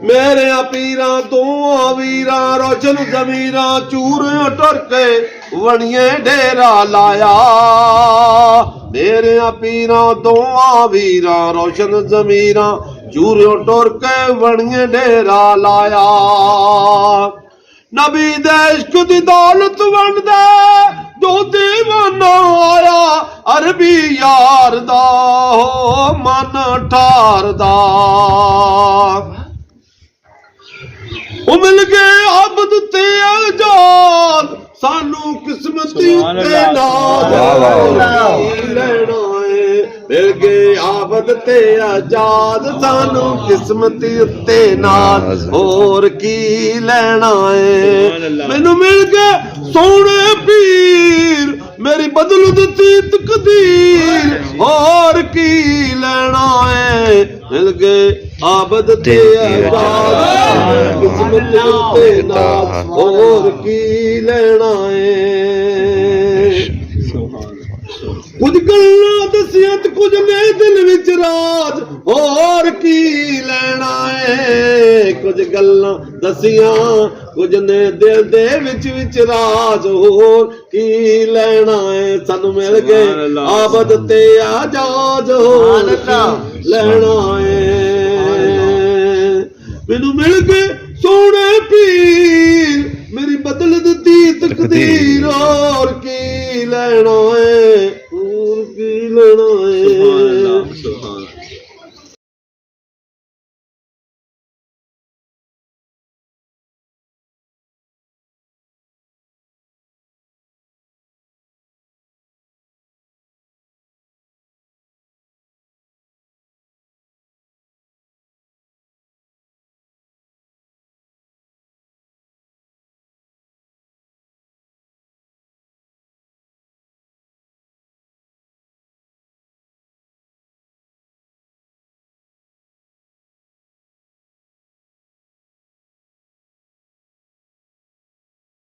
मेरे पीरा दोआ वीरा रोशन जमीरा चूर टुर के वणिए डेरा लाया। मेरे पीरा दोआ वीरा रोशन जमीरा चूर टुर के वणिए डेरा लाया। नबी देश की दौलत वंड दे दो दीवाना आया अरबी यार दा हो मन ठार दा। मिल गए अबद ते आजाद सानू किस्मती ते नाज लेना है। मिल गए आबद ते आजाद सानू किस्मती ते नाज और की लेना है। मैनू मिल गए सोने पीर मेरी बदल दी तकदीर और की लेना है। मिल गए आबद ते आजाद किस्मत ते नाज और की लेना है। कुछ गल्लां दसियां ते कुछ ने दिल विच राज और की लेना है। कुछ गल्लां दसियां कुछ ने दिल दे विच राज और की लेना है। सानू मिल गए आबद ते आजाद और की लेना है। मैनू मिल गए सोने पीर मेरी बदल दी तकदीर और की लेना है और की लेना है।